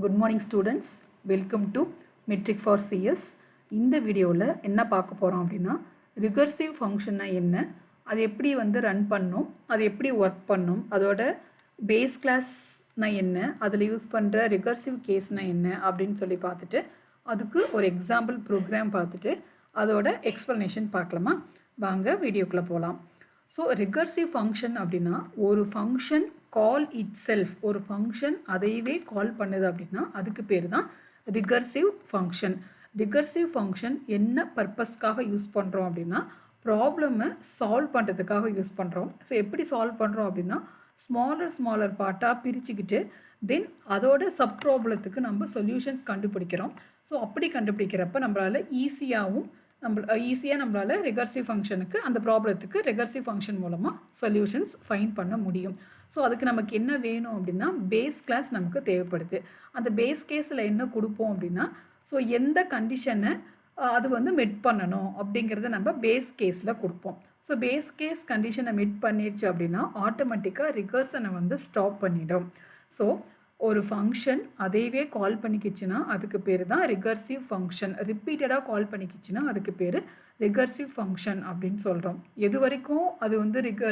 Good morning students. Welcome to Metric for CS. இந்த வீடியோவில் என்ன பார்க்க போகிறோம் அப்படின்னா ரிகர்சிவ் ஃபங்க்ஷன்னா என்ன, அது எப்படி ரன் பண்ணும், அது எப்படி ஒர்க் பண்ணும், அதோட பேஸ் கிளாஸ்னா என்ன, அதில் யூஸ் பண்ணுற ரிகர்சிவ் கேஸ்னா என்ன அப்படின்னு சொல்லி பார்த்துட்டு அதுக்கு ஒரு எக்ஸாம்பிள் ப்ரோக்ராம் பார்த்துட்டு அதோட எக்ஸ்ப்ளனேஷன் பார்க்கலாமா? வாங்க வீடியோக்குள்ளே போகலாம். ஸோ ரிகர்சிவ் ஃபங்க்ஷன் அப்படின்னா ஒரு ஃபங்க்ஷன் கால் இட் செல்ஃப், ஒரு ஃபங்க்ஷன் அதையவே கால் பண்ணுது அப்படின்னா அதுக்கு பேர் தான் ரிகர்சிவ் ஃபங்க்ஷன். ரிகர்சிவ் ஃபங்க்ஷன் என்ன பர்பஸ்க்காக யூஸ் பண்ணுறோம் அப்படின்னா ப்ராப்ளமை சால்வ் பண்ணுறதுக்காக யூஸ் பண்ணுறோம். ஸோ எப்படி சால்வ் பண்ணுறோம் அப்படின்னா ஸ்மாலர் பார்ட்டாக பிரிச்சுக்கிட்டு தென் அதோட சப் ப்ராப்ளத்துக்கு நம்ம சொல்யூஷன்ஸ் கண்டுபிடிக்கிறோம். ஸோ அப்படி கண்டுபிடிக்கிறப்ப நம்மளால் ஈஸியாக நம்மளால் ரிகர்சிவ் ஃபங்க்ஷனுக்கு அந்த ப்ராப்ளத்துக்கு ரிகர்சிவ் ஃபங்க்ஷன் மூலமாக சொல்யூஷன்ஸ் ஃபைண்ட் பண்ண முடியும். ஸோ அதுக்கு நமக்கு என்ன வேணும் அப்படின்னா பேஸ் கிளாஸ் நமக்கு தேவைப்படுது. அந்த பேஸ் கேஸில் என்ன கொடுப்போம் அப்படின்னா ஸோ எந்த கண்டிஷனை அது மெட் பண்ணணும் அப்படிங்கிறத நம்ம பேஸ் கேஸில் கொடுப்போம். ஸோ பேஸ் கேஸ் கண்டிஷனை மெட் பண்ணிடுச்சு அப்படின்னா ஆட்டோமேட்டிக்காக ரிகர்ஷனை ஸ்டாப் பண்ணிடும். ஸோ ஒரு ஃபங்க்ஷன் அதையவே கால் பண்ணிக்கிச்சுன்னா அதுக்கு பேர் தான் ரிகர்சிவ் ஃபங்க்ஷன். ரிப்பீட்டடாக கால் பண்ணிக்கிச்சுன்னா அதுக்கு பேர் ரிகர்சிவ் ஃபங்க்ஷன் அப்படின்னு சொல்கிறோம். எது வரைக்கும் அது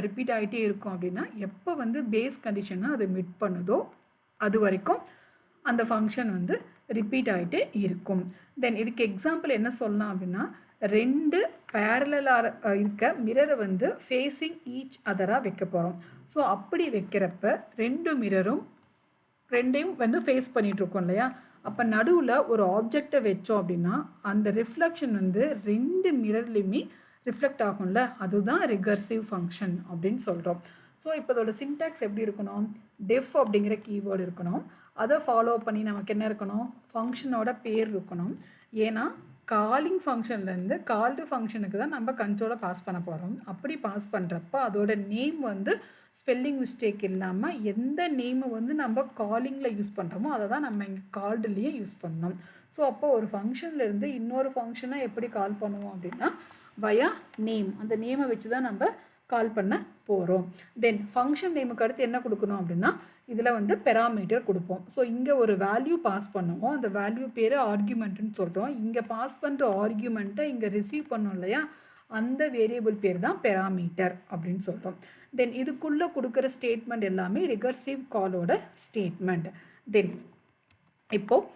ரிப்பீட் ஆகிட்டே இருக்கும் அப்படின்னா எப்போ பேஸ் கண்டிஷனை அது மீட் பண்ணுதோ அது வரைக்கும் அந்த ஃபங்க்ஷன் ரிப்பீட் ஆகிட்டே இருக்கும். தென் இதுக்கு எக்ஸாம்பிள் என்ன சொல்லலாம் அப்படின்னா ரெண்டு பேரலாக இருக்க மிரரை ஃபேஸிங் ஈச் அதராக வைக்க போகிறோம். ஸோ அப்படி வைக்கிறப்ப ரெண்டு மிரரும் ரெண்டையும் ஃபேஸ் பண்ணிகிட்ருக்கோம் இல்லையா? அப்போ நடுவில் ஒரு ஆப்ஜெக்டை வச்சோம் அப்படின்னா அந்த ரிஃப்ளெக்ஷன் ரெண்டு மிரர்லையுமே ரிஃப்ளெக்ட் ஆகும்ல, அதுதான் ரிகர்சிவ் ஃபங்க்ஷன் அப்படின்னு சொல்கிறோம். ஸோ இப்போ அதோட சின்டாக்ஸ் எப்படி இருக்கணும்? டெஃப் அப்படிங்கிற கீவேர்டு இருக்கணும். அதை ஃபாலோ பண்ணி நமக்கு என்ன இருக்கணும்? ஃபங்க்ஷனோட பேர் இருக்கணும். ஏன்னா காலிங் ஃபங்க்ஷன்லேருந்து கால்டு ஃபங்க்ஷனுக்கு தான் நம்ம கண்ட்ரோலை பாஸ் பண்ண போகிறோம். அப்படி பாஸ் பண்ணுறப்ப அதோட நேம் ஸ்பெல்லிங் மிஸ்டேக் இல்லாமல் எந்த நேமை நம்ம காலிங்கில் யூஸ் பண்ணுறோமோ அதை தான் நம்ம இங்கே கால்டுலேயே யூஸ் பண்ணணும். ஸோ அப்போ ஒரு ஃபங்க்ஷன்லேருந்து இன்னொரு ஃபங்க்ஷனை எப்படி கால் பண்ணுவோம் அப்படின்னா வயா நேம், அந்த நேமை வச்சு தான் நம்ம கால் பண்ண போகிறோம். தென் ஃபங்க்ஷன் நேமுக்கு அடுத்து என்ன கொடுக்கணும் அப்படின்னா இதில் பெராமீட்டர் கொடுப்போம். ஸோ இங்கே ஒரு வேல்யூ பாஸ் பண்ணுவோம், அந்த வேல்யூ பேர் ஆர்கியூமெண்ட்டுன்னு சொல்கிறோம். இங்கே பாஸ் பண்ணுற ஆர்கியூமெண்ட்டை இங்கே ரிசீவ் பண்ணோம் இல்லையா, அந்த வேரியபிள் பேர் தான் பெராமீட்டர் அப்படின்னு சொல்கிறோம். தென் இதுக்குள்ளே கொடுக்குற ஸ்டேட்மெண்ட் எல்லாமே ரிகர்சிவ் காலோட ஸ்டேட்மெண்ட். தென் இப்போது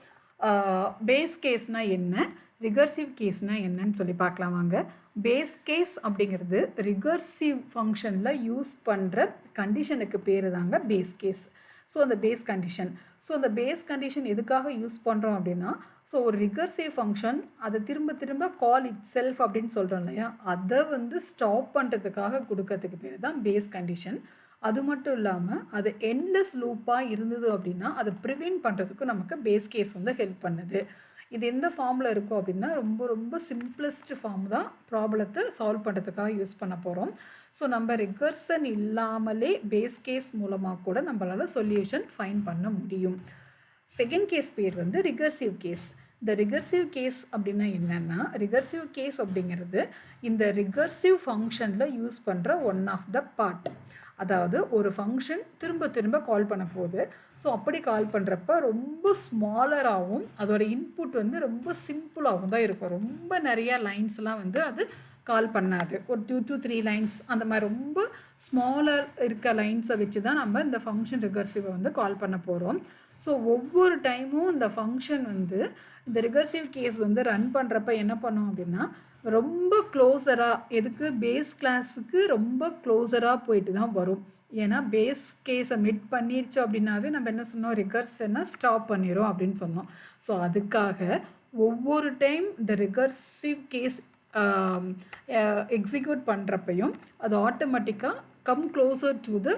பேஸ் கேஸ்னால் என்ன, ரிகர்சிவ் கேஸ்னால் என்னன்னு சொல்லி பார்க்கலாம் வாங்க. பேஸ் கேஸ் அப்படிங்கிறது ரிகர்சிவ் ஃபங்க்ஷனில் யூஸ் பண்ணுற கண்டிஷனுக்கு பேர் தாங்க பேஸ் கேஸ். ஸோ அந்த பேஸ் கண்டிஷன், அந்த பேஸ் கண்டிஷன் எதுக்காக யூஸ் பண்ணுறோம் அப்படின்னா ஸோ ஒரு ரிகர்சிவ் ஃபங்க்ஷன் அதை திரும்ப கால் இட் செல்ஃப் அப்படின்னு சொல்கிறோம் இல்லையா, அதை ஸ்டாப் பண்ணுறதுக்காக கொடுக்கறதுக்கு பேர் தான் பேஸ் கண்டிஷன். அது மட்டும் இல்லாமல் அது எண்ட்லெஸ் லூப்பாக இருந்தது அப்படின்னா அதை ப்ரிவென்ட் பண்ணுறதுக்கு நமக்கு பேஸ் கேஸ் ஹெல்ப் பண்ணுது. இது எந்த ஃபார்மில் இருக்கும் அப்படின்னா ரொம்ப சிம்பிளஸ்ட் ஃபார்ம் தான் ப்ராப்ளத்தை சால்வ் பண்ணுறதுக்காக யூஸ் பண்ண போகிறோம். ஸோ நம்ம ரிகர்சன் இல்லாமலே பேஸ் கேஸ் மூலமாக கூட நம்மளால் சொல்யூஷன் ஃபைண்ட் பண்ண முடியும். செகண்ட் கேஸ் பேர் ரிகர்சிவ் கேஸ். இந்த ரிகர்சிவ் கேஸ் அப்படின்னா என்னென்னா ரிகர்சிவ் கேஸ் அப்படிங்கிறது இந்த ரிகர்சிவ் ஃபங்க்ஷனில் யூஸ் பண்ணுற ஒன் ஆஃப் த பார்ட். அதாவது ஒரு ஃபங்க்ஷன் திரும்ப கால் பண்ண போகுது. ஸோ அப்படி கால் பண்ணுறப்ப ரொம்ப ஸ்மாலராகவும் அதோட இன்புட் ரொம்ப சிம்பிளாகவும் தான் இருக்கும். ரொம்ப நிறையா லைன்ஸ்லாம் அது கால் பண்ணாது. ஒரு 2 to 3 லைன்ஸ் அந்த மாதிரி ரொம்ப ஸ்மாலர் இருக்க லைன்ஸை வச்சு தான் நம்ம இந்த ஃபங்க்ஷன் ரிகர்சிவை கால் பண்ண போகிறோம். ஸோ ஒவ்வொரு டைமும் இந்த ஃபங்க்ஷன் இந்த ரிகர்சிவ் கேஸ் ரன் பண்ணுறப்ப என்ன பண்ணோம் அப்படின்னா ரொம்ப க்ளோஸராக எதுக்கு பேஸ் கிளாஸுக்கு ரொம்ப க்ளோஸராக போயிட்டு தான் வரும். ஏன்னா பேஸ் கேஸை மிட் பண்ணிருச்சு அப்படின்னாவே நம்ம என்ன சொன்னோம், ரிகர்ஷனை ஸ்டாப் பண்ணிடும் அப்படின்னு சொன்னோம். ஸோ அதுக்காக ஒவ்வொரு டைம் இந்த ரிகர்சிவ் கேஸ் எக்ஸிக்யூட் பண்ணுறப்பையும் அது ஆட்டோமேட்டிக்காக come closer to the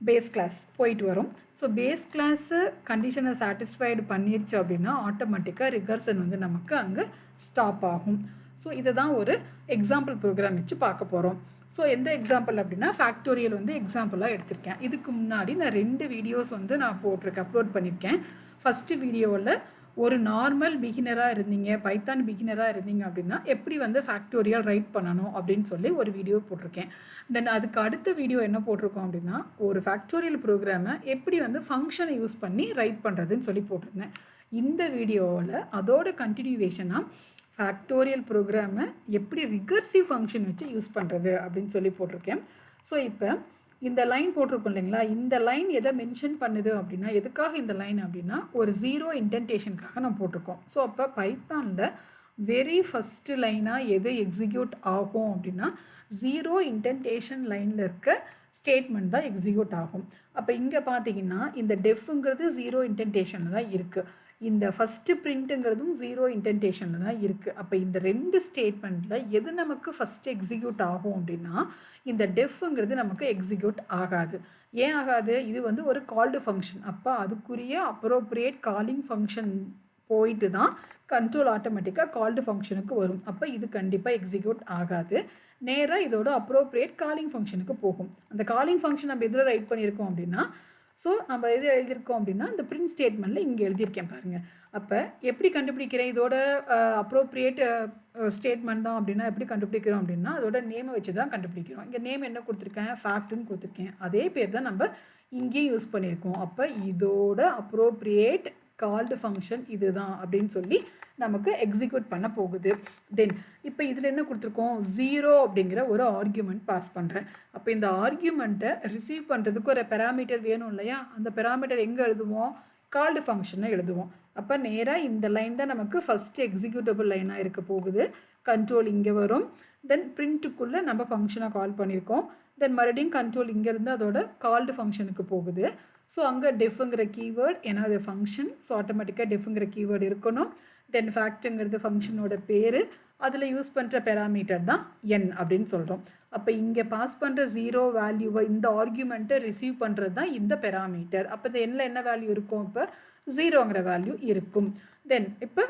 base class போயிட்டு வரும். ஸோ பேஸ் கிளாஸு கண்டிஷனை சாட்டிஸ்ஃபைடு பண்ணிருச்சு அப்படின்னா ஆட்டோமேட்டிக்காக ரிகர்ஷன் நமக்கு அங்கே ஸ்டாப் ஆகும். ஸோ இதை தான் ஒரு எக்ஸாம்பிள் ப்ரோக்ராம் வச்சு பார்க்க போகிறோம். ஸோ எந்த எக்ஸாம்பிள் அப்படின்னா ஃபேக்டோரியல் எக்ஸாம்பிளாக எடுத்திருக்கேன். இதுக்கு முன்னாடி நான் 2 வீடியோஸ் நான் போட்டிருக்கேன், அப்லோட் பண்ணியிருக்கேன். ஃபஸ்ட்டு வீடியோவில் ஒரு நார்மல் பிகினராக இருந்தீங்க, பைத்தான் பிகினராக இருந்தீங்க அப்படின்னா எப்படி வந்து ஃபேக்டோரியல் ரைட் பண்ணணும் அப்படின்னு சொல்லி ஒரு வீடியோ போட்டிருக்கேன். தென் அதுக்கு அடுத்த வீடியோ என்ன போட்டிருக்கோம் அப்படின்னா, ஒரு ஃபேக்டோரியல் ப்ரோக்ராமை எப்படி வந்து ஃபங்க்ஷனை யூஸ் பண்ணி ரைட் பண்ணுறதுன்னு சொல்லி போட்டிருந்தேன். இந்த வீடியோவில் அதோட கண்டினியூவேஷனாக ஃபேக்டோரியல் ப்ரோக்ராமை எப்படி ரிகர்சிவ் ஃபங்க்ஷன் வச்சு யூஸ் பண்ணுறது அப்படின்னு சொல்லி போட்டிருக்கேன். ஸோ இப்போ இந்த லைன் போட்டிருக்கோம் இல்லைங்களா, இந்த லைன் எதை மென்ஷன் பண்ணுது அப்படின்னா, எதுக்காக இந்த லைன் அப்படின்னா ஒரு ஜீரோ இன்டென்டேஷனுக்காக நம்ம போட்டிருக்கோம். ஸோ அப்போ பைத்தானில் வெரி ஃபஸ்ட்டு லைனாக எது எக்ஸிக்யூட் ஆகும் அப்படின்னா ஜீரோ இன்டென்டேஷன் லைனில் இருக்க ஸ்டேட்மெண்ட் தான் எக்ஸிக்யூட் ஆகும். அப்போ இங்கே பார்த்தீங்கன்னா இந்த டெஃப்ங்கிறது ஜீரோ இன்டென்டேஷனில் தான் இருக்குது, இந்த ஃபஸ்ட்டு பிரிண்ட்டுங்கிறதும் ஜீரோ இன்டென்டேஷனில் தான் இருக்குது. அப்போ இந்த ரெண்டு ஸ்டேட்மெண்ட்டில் எது நமக்கு ஃபஸ்ட்டு எக்ஸிக்யூட் ஆகும் அப்படின்னா இந்த டெஃப்ங்கிறது நமக்கு எக்ஸிக்யூட் ஆகாது. ஏன் ஆகாது? இது வந்து ஒரு கால்டு ஃபங்க்ஷன். அப்போ அதுக்குரிய அப்ரோப்ரியேட் காலிங் ஃபங்க்ஷன் போயிட்டு தான் கண்ட்ரோல் ஆட்டோமேட்டிக்காக கால்டு ஃபங்க்ஷனுக்கு வரும். அப்போ இது கண்டிப்பாக எக்ஸிக்யூட் ஆகாது. நேராக இதோட அப்ரோப்ரியேட் காலிங் ஃபங்க்ஷனுக்கு போகும். அந்த காலிங் ஃபங்க்ஷன் நம்ம எதில் ரைட் பண்ணியிருக்கோம் அப்படின்னா, ஸோ நம்ம எது எழுதியிருக்கோம் அப்படின்னா இந்த பிரிண்ட் ஸ்டேட்மெண்ட்டில் இங்கே எழுதியிருக்கேன் பாருங்கள். அப்போ எப்படி கண்டுபிடிக்கிறேன் இதோட அப்ரோப்ரியேட் ஸ்டேட்மெண்ட் தான் அப்படின்னா எப்படி கண்டுபிடிக்கிறோம் அப்படின்னா அதோட நேமை வச்சு தான் கண்டுபிடிக்கிறோம். இங்கே நேம் என்ன கொடுத்துருக்கேன்? ஃபேக்ட்னு கொடுத்துருக்கேன். அதே பேர் தான் நம்ம இங்கேயும் யூஸ் பண்ணியிருக்கோம். அப்போ இதோட அப்ரோப்ரியேட் கால்டு ஃபங்க்ஷன் இதுதான் அப்படின்னு சொல்லி நமக்கு எக்ஸிக்யூட் பண்ண போகுது. தென் இப்போ இதில் என்ன கொடுத்துருக்கோம்? ஜீரோ அப்படிங்கிற ஒரு ஆர்கியூமெண்ட் பாஸ் பண்ணுறேன். அப்போ இந்த ஆர்கியூமெண்ட்டை ரிசீவ் பண்ணுறதுக்கு ஒரு பெராமீட்டர் வேணும் இல்லையா, அந்த பெராமீட்டர் எங்கே எழுதுவோம்? கால்டு ஃபங்க்ஷனை எழுதுவோம். அப்போ நேராக இந்த லைன் தான் நமக்கு ஃபஸ்ட்டு எக்ஸிக்யூட்டபிள் லைனாக இருக்க போகுது. கண்ட்ரோல் இங்கே வரும். தென் பிரிண்ட்டுக்குள்ளே நம்ம ஃபங்க்ஷனை கால் பண்ணியிருக்கோம். தென் மறுபடியும் கண்ட்ரோல் இங்கேருந்து அதோட கால்டு ஃபங்க்ஷனுக்கு போகுது. ஸோ அங்கே டெஃப்ங்கிற கீவேர்ட், ஏன்னா அது ஃபங்க்ஷன், ஸோ ஆட்டோமேட்டிக்காக டெஃப்ங்கிற கீவேர்டு இருக்கணும். தென் ஃபேக்ட்டுங்கிறது ஃபங்க்ஷனோட பேர், அதில் யூஸ் பண்ணுற பெராமீட்டர் தான் n அப்படின்னு சொல்கிறோம். அப்போ இங்கே பாஸ் பண்ணுற ஜீரோ வேல்யூவை இந்த ஆர்கியூமெண்ட்டை ரிசீவ் பண்ணுறது தான் இந்த பெராமீட்டர். அப்போ இந்த எண்ணில் என்ன வேல்யூ இருக்கும்? இப்போ ஜீரோங்கிற வேல்யூ இருக்கும். தென் இப்போ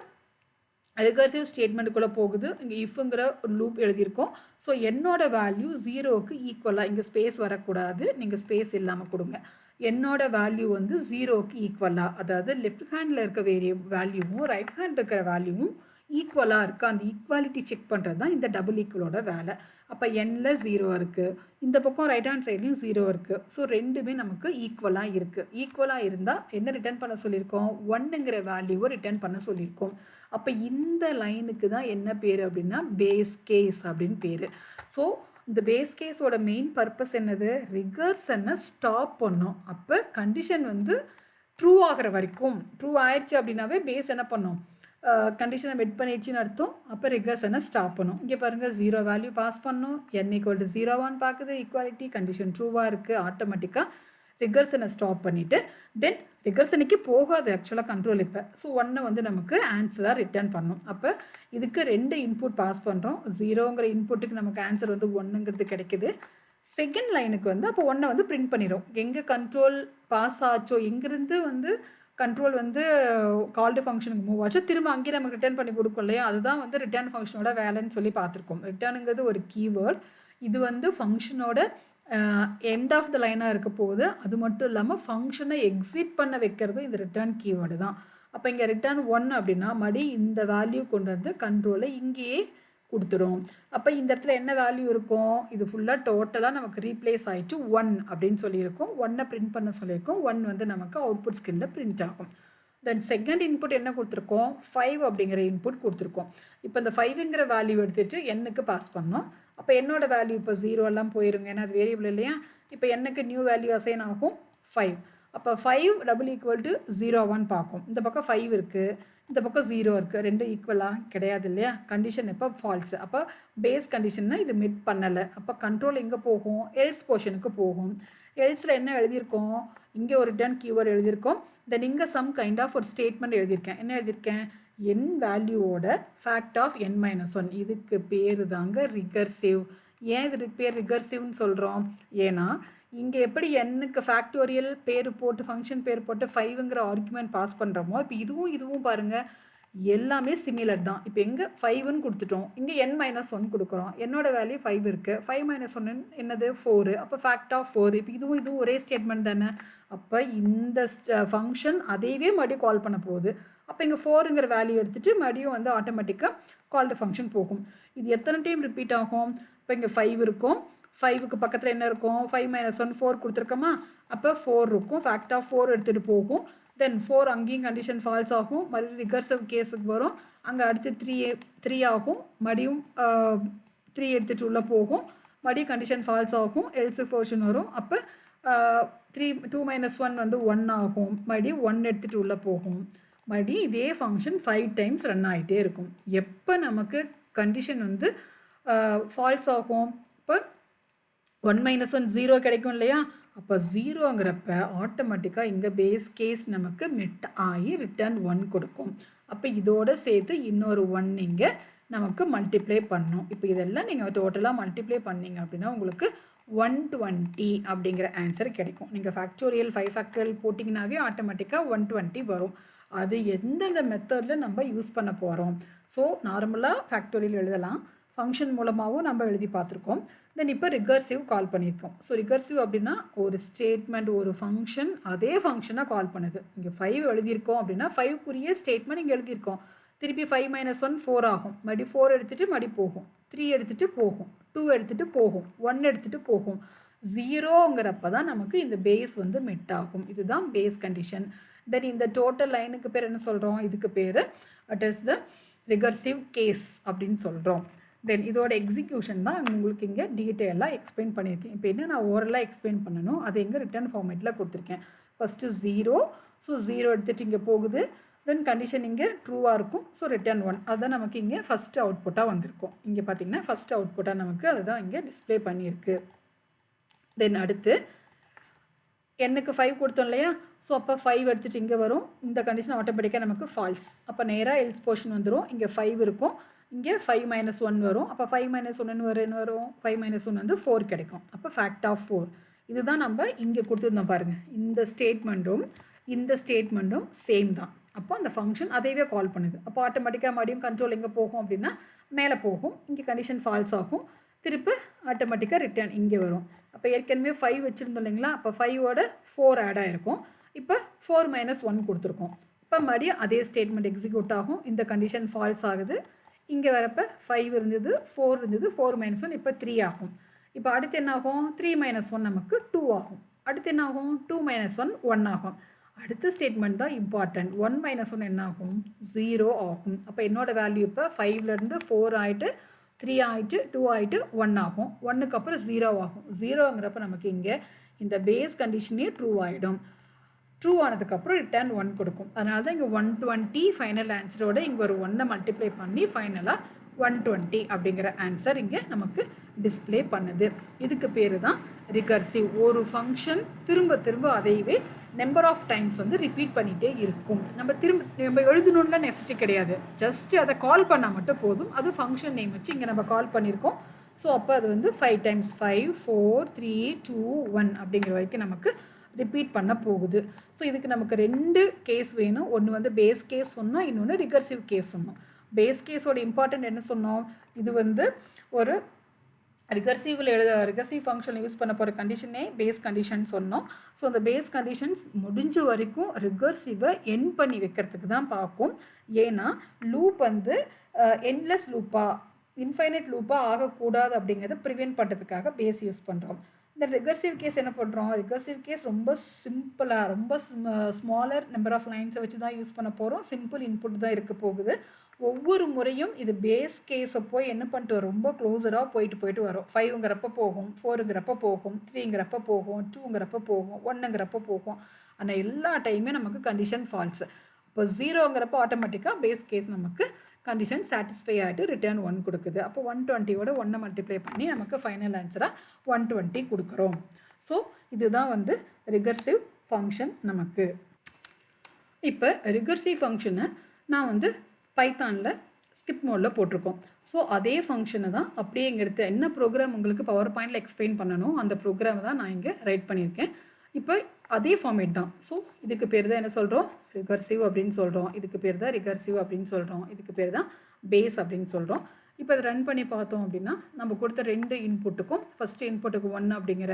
ரிகர்சிவ் ஸ்டேட்மெண்ட்டுக்குள்ளே போகுது. இங்கே இஃப்ங்கிற ஒரு லூப் எழுதியிருக்கோம். ஸோ என்னோட வேல்யூ ஜீரோவுக்கு ஈக்குவலாக, இங்கே ஸ்பேஸ் வரக்கூடாது, நீங்கள் ஸ்பேஸ் இல்லாமல் கொடுங்க. என்னோட வேல்யூ வந்து ஜீரோவுக்கு ஈக்குவலாக, அதாவது லெஃப்ட் ஹேண்டில் இருக்க வேல்யூவும் ரைட் ஹேண்ட் இருக்கிற வேல்யூவும் ஈக்குவலாக இருக்குது. அந்த ஈக்குவாலிட்டி செக் பண்ணுறது தான் இந்த டபுள் ஈக்குவலோட வேலை. அப்போ எண்ணில் ஜீரோ இருக்குது, இந்த பக்கம் ரைட் ஹேண்ட் சைட்லேயும் ஜீரோ இருக்குது. ஸோ ரெண்டுமே நமக்கு ஈக்குவலாக இருக்குது. ஈக்குவலாக இருந்தால் என்ன ரிட்டர்ன் பண்ண சொல்லியிருக்கோம்? ஒன்னுங்கிற வேல்யூவை ரிட்டர்ன் பண்ண சொல்லியிருக்கோம். அப்போ இந்த லைனுக்கு தான் என்ன பேர் அப்படின்னா பேஸ் கேஸ் அப்படின்னு பேர். ஸோ இந்த பேஸ் கேஸோட மெயின் பர்பஸ் என்னது? ரிகர்ஷனை ஸ்டாப் பண்ணும். அப்போ கண்டிஷன் வந்து ட்ரூ ஆகிற வரைக்கும், ட்ரூ ஆயிடுச்சு அப்படின்னாவே பேஸ் என்ன பண்ணும்? கண்டிஷனை மெட் பண்ணிடுச்சின்னு அர்த்தம். அப்போ ரிகர்ஷனை ஸ்டாப் பண்ணும். இங்கே பாருங்கள், ஜீரோ வேல்யூ பாஸ் பண்ணும், n = 0 பார்க்குது, ஈக்குவாலிட்டி கண்டிஷன் ட்ரூவாக இருக்குது, ஆட்டோமேட்டிக்காக ரிகர்ஷனை ஸ்டாப் பண்ணிவிட்டு தென் ரிகர்ஷனுக்கு போகாது ஆக்சுவலாக கண்ட்ரோல். இப்போ ஸோ ஒன்று வந்து நமக்கு ஆன்சராக ரிட்டர்ன் பண்ணும். அப்போ இதுக்கு ரெண்டு இன்புட் பாஸ் பண்ணுறோம். ஜீரோங்கிற இன்புட்டுக்கு நமக்கு ஆன்சர் வந்து ஒன்றுங்கிறது கிடைக்குது. செகண்ட் லைனுக்கு வந்து அப்போ ஒன்றை வந்து பிரிண்ட் பண்ணிடும். எங்கே கண்ட்ரோல் பாஸ் ஆச்சோ, எங்கேருந்து வந்து கண்ட்ரோல் வந்து கால்டு ஃபங்க்ஷனுக்கு மூவ் ஆச்சோ திரும்ப அங்கேயே நமக்கு ரிட்டர்ன் பண்ணி கொடுக்கும் இல்லையா, அதுதான் வந்து ரிட்டர்ன் ஃபங்க்ஷனோட வேலைன்னு சொல்லி பார்த்துருக்கோம். ரிட்டர்னுங்கிறது ஒரு கீவேர்ட். இது வந்து ஃபங்க்ஷனோட எண்ட் ஆஃப் த லைனாக இருக்க போகுது. அது மட்டும் இல்லாமல் ஃபங்க்ஷனை எக்ஸிட் பண்ண வைக்கிறதும் இந்த ரிட்டர்ன் கீவேர்டு தான். அப்போ இங்கே ரிட்டர்ன் 1 அப்படின்னா மறுபடி இந்த வேல்யூ கொண்டு வந்து கண்ட்ரோலை இங்கேயே கொடுத்துரும். அப்போ இந்த இடத்துல என்ன வேல்யூ இருக்கும்? இது ஃபுல்லாக டோட்டலாக நமக்கு ரீப்ளேஸ் ஆகிட்டு 1 அப்படின்னு சொல்லியிருக்கோம். 1 பிரிண்ட் பண்ண சொல்லியிருக்கோம். 1 வந்து நமக்கு அவுட்புட் ஸ்கிரீனில் பிரிண்ட் ஆகும். தென் செகண்ட் இன்புட் என்ன கொடுத்துருக்கோம்? 5 அப்படிங்கிற இன்புட் கொடுத்துருக்கோம். இப்போ இந்த 5ங்கிற வேல்யூ எடுத்துகிட்டு எண்ணுக்கு பாஸ் பண்ணோம். அப்போ என்னோட வேல்யூ இப்போ 0 எல்லாம் போயிருங்க, ஏன்னா அது வேரியபிள் இல்லையா. இப்போ என்னக்கு நியூ வேல்யூ அசைன் ஆகும் 5. அப்போ 5 = 0 பார்க்கும். இந்த பக்கம் 5 இருக்குது, இந்த பக்கம் 0 இருக்குது, ரெண்டும் ஈக்குவலாக கிடையாது இல்லையா. கண்டிஷன் இப்போ ஃபால்ஸு. அப்போ பேஸ் கண்டிஷன்னா இது மிட் பண்ணலை. அப்போ கண்ட்ரோல் எங்கே போகும்? எல்ஸ் போர்ஷனுக்கு போகும். எல்ஸில் என்ன எழுதியிருக்கோம்? இங்கே ஒரு ரிட்டர்ன் கீவேர்டு எழுதியிருக்கோம். தென் இங்கே சம் கைண்ட் ஆஃப் ஒரு ஸ்டேட்மெண்ட் எழுதியிருக்கேன். என்ன எழுதியிருக்கேன்? n வேல்யூவோட ஃபேக்ட் ஆஃப் n-1. இதுக்கு பேர் தாங்க ரிகர்சிவ். ஏன் இது பேர் ரிகர்சிவ்னு சொல்கிறோம்? ஏன்னா இங்கே எப்படி எண்ணுக்கு ஃபேக்டோரியல் பேர் போட்டு ஃபங்க்ஷன் பேர் போட்டு 5ங்கிற ஆர்குமெண்ட் பாஸ் பண்ணுறோமோ, இப்போ இதுவும் பாருங்கள் எல்லாமே சிமிலர் தான். இப்போ எங்கே 5ன்னு கொடுத்துட்டோம், இங்கே n-1 கொடுக்குறோம். என்னோட வேல்யூ 5 இருக்குது, 5 - 1 என்னது 4. அப்போ ஃபேக்ட் ஆஃப் 4. இப்போ இதுவும் ஒரே ஸ்டேட்மெண்ட் தானே. அப்போ இந்த ஃபங்க்ஷன் அதையவே மறுபடியும் கால் பண்ண போகுது. அப்போ இங்கே 4ங்கிற வேல்யூ எடுத்துகிட்டு மறுபடியும் வந்து ஆட்டோமேட்டிக்காக கால்டு ஃபங்க்ஷன் போகும். இது எத்தனை டைம் ரிப்பீட் ஆகும்? இப்போ இங்கே 5 இருக்கும், 5க்கு பக்கத்தில் என்ன இருக்கும், 5 - 1 4 கொடுத்துருக்கோமா, அப்போ 4 இருக்கும், ஃபேக்ட் ஆஃப் 4 எடுத்துகிட்டு போகும். தென் 4 அங்கேயும் கண்டிஷன் ஃபால்ஸ் ஆகும், மறுபடியும் ரிகர்சிவ் கேஸுக்கு வரும், அங்கே அடுத்து 3 ஆகும், மறுபடியும் 3 எடுத்துகிட்டு உள்ளே போகும், மறுபடியும் கண்டிஷன் ஃபால்ஸ் ஆகும், எல்ஸ் போர்ஷன் வரும். அப்போ 2 - 1 வந்து 1 ஆகும், மறுபடியும் 1 எடுத்துகிட்டு உள்ளே போகும். மறுபடியும் இதே ஃபங்க்ஷன் 5 டைம்ஸ் ரன் ஆகிட்டே இருக்கும். எப்போ நமக்கு கண்டிஷன் வந்து ஃபால்ஸ் ஆகும், இப்போ 1 - 1 0 கிடைக்கும் இல்லையா. அப்போ 0ங்கிறப்ப ஆட்டோமேட்டிக்காக இங்கே பேஸ் கேஸ் நமக்கு மெட் ஆகி ரிட்டர்ன் 1 கொடுக்கும். அப்போ இதோடு சேர்த்து இன்னொரு 1 இங்கே நமக்கு மல்டிப்ளை பண்ணணும். இப்போ இதெல்லாம் நீங்கள் டோட்டலாக மல்டிப்ளை பண்ணிங்க அப்படின்னா உங்களுக்கு 120 அப்படிங்கிற ஆன்சர் கிடைக்கும். நீங்கள் ஃபேக்டோரியல் 5 ஃபேக்டோரியல் போட்டிங்கனாவே ஆட்டோமேட்டிக்காக 120 வரும். அது எந்தெந்த மெத்தடில் நம்ம யூஸ் பண்ண போகிறோம். ஸோ நார்மலாக ஃபேக்டோரியல் எழுதலாம், ஃபங்க்ஷன் மூலமாகவும் நம்ம எழுதி பார்த்துருக்கோம். தென் இப்போ ரிகர்சிவ் கால் பண்ணியிருக்கோம். ஸோ ரிகர்சிவ் அப்படின்னா ஒரு ஸ்டேட்மெண்ட், ஒரு ஃபங்க்ஷன் அதே ஃபங்க்ஷனாக கால் பண்ணுது. இங்கே 5 எழுதியிருக்கோம் அப்படின்னா 5க்குரிய ஸ்டேட்மெண்ட் இங்கே எழுதியிருக்கோம். திருப்பி 5 - 1 4 ஆகும், மறுபடியும் 4 எடுத்துகிட்டு மறுபடி போகும், 3 எடுத்துகிட்டு போகும், 2 எடுத்துகிட்டு போகும், 1 எடுத்துகிட்டு போகும். 0ங்கிறப்ப தான் நமக்கு இந்த பேஸ் வந்து மெட் ஆகும். இதுதான் பேஸ் கண்டிஷன். தென் இந்த டோட்டல் லைனுக்கு பேர் என்ன சொல்கிறோம், இதுக்கு பேர் it is the recursive case அப்படின்னு சொல்கிறோம். தென் இதோட எக்ஸிக்யூஷன் தான் உங்களுக்கு இங்கே டீட்டெயிலாக எக்ஸ்பிளைன் பண்ணியிருக்கேன். இப்போ என்ன நான் ஓரலாக எக்ஸ்பிளைன் பண்ணணும், அது எங்கே ரிட்டர்ன் ஃபார்மேட்டில் கொடுத்துருக்கேன். ஃபஸ்ட்டு 0, ஸோ 0 எடுத்துகிட்டு இங்கே போகுது, தென் கண்டிஷன் இங்கே ட்ரூவாக இருக்கும், ஸோ ரிட்டர்ன் 1. அதுதான் நமக்கு இங்கே ஃபஸ்ட்டு அவுட்புட்டாக வந்திருக்கும். இங்கே பார்த்தீங்கன்னா ஃபஸ்ட்டு அவுட்புட்டாக நமக்கு அதுதான் இங்கே டிஸ்பிளே பண்ணியிருக்கு. தென் அடுத்து என்னுக்கு 5 கொடுத்தோம் இல்லையா, ஸோ அப்போ 5 எடுத்துகிட்டு இங்கே வரும், இந்த கண்டிஷன் ஆட்டோமேட்டிக்காக நமக்கு ஃபால்ஸ். அப்போ நேராக எல்ஸ் போர்ஷன் வந்துடும், இங்கே 5 இருக்கும், இங்கே 5 - 1 வரும். அப்போ 5 - 1 என்ன வரும், 5 - 1 வந்து 4 கிடைக்கும். அப்போ ஃபேக்ட் ஆஃப் 4. இதுதான் நம்ம இங்கே கொடுத்துருந்தோம் பாருங்கள். இந்த ஸ்டேட்மெண்ட்டும் சேம் தான். அப்போ அந்த ஃபங்க்ஷன் அதையவே கால் பண்ணுது. அப்போ ஆட்டோமேட்டிக்காக மறுபடியும் கண்ட்ரோல் எங்கே போகும் அப்படின்னா மேலே போகும், இங்கே கண்டிஷன் ஃபால்ஸ் ஆகும், திருப்பி ஆட்டோமேட்டிக்காக ரிட்டர்ன் இங்கே வரும். அப்போ ஏற்கனவே 5 வச்சுருந்தோம் இல்லைங்களா, அப்போ 5ஓட 4 ஆட் ஆகிருக்கும். இப்போ 4 - 1 கொடுத்துருக்கோம். இப்போ மறுபடியும் அதே ஸ்டேட்மெண்ட் எக்ஸிக்யூட் ஆகும், இந்த கண்டிஷன் ஃபால்ஸ் ஆகுது, இங்கே வரப்போ 5 இருந்தது, 4 இருந்தது, 4 - 1 இப்போ 3 ஆகும். இப்போ அடுத்து என்ன ஆகும், 3 - 1 நமக்கு 2 ஆகும். அடுத்து என்ன ஆகும், 2 - 1 1 ஆகும். அடுத்த ஸ்டேட்மெண்ட் தான் இம்பார்ட்டன்ட். 1 - 1 என்ன ஆகும், 0 ஆகும். அப்போ என்னோட வேல்யூ இப்போ 5லேருந்து 4 ஆகிட்டு 3 ஆகிட்டு 2 ஆகிட்டு 1 ஆகும். 1க்கு அப்புறம் 0 ஆகும். 0ங்கிறப்ப நமக்கு இங்கே இந்த பேஸ் கண்டிஷனே ட்ரூ ஆகிடும். ட்ரூ ஆனதுக்கப்புறம் ரிட்டர்ன் 1 கொடுக்கும். அதனால தான் இங்கே 120 ஃபைனல் ஆன்சரோட இங்கே ஒரு 1 மல்டிப்ளை பண்ணி ஃபைனலாக 120 அப்படிங்கிற ஆன்சர் இங்கே நமக்கு டிஸ்பிளே பண்ணுது. இதுக்கு பேர் தான் ரிகர்சிவ். ஒரு ஃபங்க்ஷன் திரும்ப திரும்ப அதையவே நம்பர் ஆஃப் டைம்ஸ் வந்து ரிப்பீட் பண்ணிகிட்டே இருக்கும். நம்ம எழுதணும்ல நெசசிட்டி கிடையாது, ஜஸ்ட் அதை கால் பண்ணால் மட்டும் போதும். அது ஃபங்க்ஷன் நேம் வச்சு இங்கே நம்ம கால் பண்ணியிருக்கோம். ஸோ அப்போ அது வந்து 5 டைம்ஸ் 5 4 3 2 1 அப்படிங்கிற வரைக்கும் நமக்கு ரிப்பீட் பண்ண போகுது. ஸோ இதுக்கு நமக்கு 2 கேஸ் வேணும். ஒன்று வந்து பேஸ் கேஸ் சொன்னோம், இன்னொன்று ரிகர்சிவ் கேஸ் சொன்னோம். பேஸ் கேஸோட இம்பார்ட்டன்ட் என்ன சொன்னோம், இது வந்து ஒரு ரிகர்சிவ் ஃபங்க்ஷனில் யூஸ் பண்ண போகிற கண்டிஷனே பேஸ் கண்டிஷன் சொன்னோம். ஸோ அந்த பேஸ் கண்டிஷன்ஸ் முடிஞ்ச வரைக்கும் ரிகர்சிவை எண்ட் பண்ணி வைக்கிறதுக்கு தான் பார்க்கும். ஏன்னா லூப் வந்து எண்ட்லெஸ் லூப்பாக இன்ஃபைனைட் லூப்பாக ஆகக்கூடாது அப்படிங்கிறத ப்ரிவென்ட் பண்ணுறதுக்காக பேஸ் யூஸ் பண்ணுறோம். இந்த ரிகர்சிவ் கேஸ் என்ன பண்ணுறோம், ரிகர்சிவ் கேஸ் ரொம்ப சிம்பிளாக ரொம்ப ஸ்மாலர் நம்பர் ஆஃப் லைன்ஸை வச்சு தான் யூஸ் பண்ண போகிறோம். சிம்பிள் இன்புட் தான் இருக்க போகுது. ஒவ்வொரு முறையும் இது பேஸ் கேஸை போய் என்ன பண்ணிட்டு வரும், ரொம்ப க்ளோஸராக போயிட்டு வரும். 5ங்கிறப்ப போகும், 4ங்கிறப்ப போகும், 3ங்கிறப்ப போகும், 2ங்கிறப்ப போகும், 1ங்கிறப்ப போகும். ஆனால் எல்லா டைமே நமக்கு கண்டிஷன் ஃபால்ஸ். இப்போ 0ங்கிறப்ப ஆட்டோமேட்டிக்காக பேஸ் கேஸ் நமக்கு கண்டிஷன் சாட்டிஸ்ஃபை ஆகிட்டு ரிட்டர்ன் 1 கொடுக்குது. அப்போ 120ஓட 1 மல்டிப்ளை பண்ணி நமக்கு ஃபைனல் ஆன்சராக 120 கொடுக்குறோம். ஸோ இதுதான் வந்து ரிகர்சிவ் ஃபங்க்ஷன் நமக்கு. இப்போ ரிகர்சிவ் ஃபங்க்ஷனை நான் வந்து பைத்தானில் ஸ்கிப் மோடில் போட்டிருக்கோம். ஸோ அதே ஃபங்க்ஷனை தான் அப்படியே இங்கே எடுத்து என்ன ப்ரோக்ராம் உங்களுக்கு பவர் பாயிண்டில் எக்ஸ்பிளைன் பண்ணணும் அந்த ப்ரோக்ராமை தான் நான் இங்கே ரைட் பண்ணியிருக்கேன். இப்போ அதே ஃபார்மேட் தான். ஸோ இதுக்கு பேர் தான் என்ன சொல்கிறோம், ரிகர்சிவ் அப்படின்னு சொல்கிறோம். இதுக்கு பேர் தான் ரிகர்சிவ் அப்படின்னு சொல்கிறோம். இதுக்கு பேர் தான் பேஸ் அப்படின்னு சொல்கிறோம். இப்போ அதை ரன் பண்ணி பார்த்தோம் அப்படின்னா நம்ம கொடுத்த 2 இன்புட்டுக்கும் ஃபஸ்ட்டு இன்புட்டுக்கு 1 அப்படிங்கிற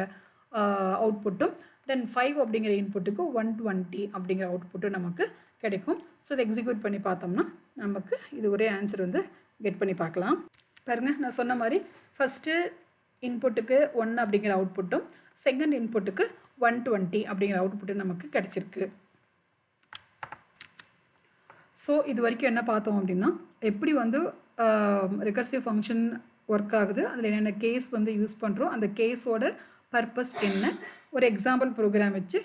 அவுட்புட்டும் தென் 5 அப்படிங்கிற இன்புட்டுக்கு 120 அப்படிங்கிற அவுட்புட்டும் நமக்கு கிடைக்கும். ஸோ இதை எக்ஸிக்யூட் பண்ணி பார்த்தோம்னா நமக்கு இது ஒரே ஆன்சர் வந்து கெட் பண்ணி பார்க்கலாம். பாருங்கள், நான் சொன்ன மாதிரி ஃபஸ்ட்டு இன்புட்டுக்கு 1 அப்படிங்கிற அவுட்புட்டும் செகண்ட் இன்புட்டுக்கு 120 அப்படிங்கிற அவுட்புட்டும் நமக்கு கிடச்சிருக்கு. ஸோ இது வரைக்கும் என்ன பார்த்தோம் அப்படின்னா எப்படி வந்து ரிகர்சிவ் ஃபங்க்ஷன் ஒர்க் ஆகுது, அதில் என்னென்ன கேஸ் வந்து யூஸ் பண்ணுறோம், அந்த கேஸோட பர்பஸ் என்ன, ஒரு எக்ஸாம்பிள் ப்ரோக்ராம் வச்சு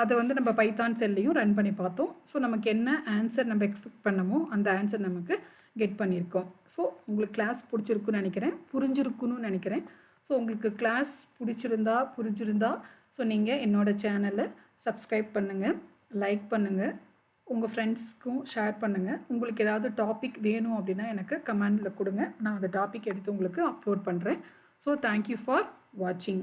அதை வந்து நம்ம பைத்தான் செல்லையும் ரன் பண்ணி பார்த்தோம். ஸோ நமக்கு என்ன ஆன்சர் நம்ம எக்ஸ்பெக்ட் பண்ணமோ அந்த ஆன்சர் நமக்கு கெட் பண்ணியிருக்கோம். ஸோ உங்களுக்கு கிளாஸ் பிடிச்சிருக்குன்னு நினைக்கிறேன், புரிஞ்சிருக்குன்னு நினைக்கிறேன். ஸோ உங்களுக்கு கிளாஸ் புரிஞ்சிருந்தா ஸோ நீங்கள் என்னோடய சேனலை சப்ஸ்கிரைப் பண்ணுங்கள், லைக் பண்ணுங்கள், உங்கள் ஃப்ரெண்ட்ஸ்க்கும் ஷேர் பண்ணுங்கள். உங்களுக்கு ஏதாவது டாபிக் வேணும் அப்படின்னா எனக்கு கமெண்டில் கொடுங்க, நான் அந்த டாபிக் எடுத்து உங்களுக்கு அப்லோட் பண்ணுறேன். ஸோ தேங்க்யூ ஃபார் வாட்சிங்.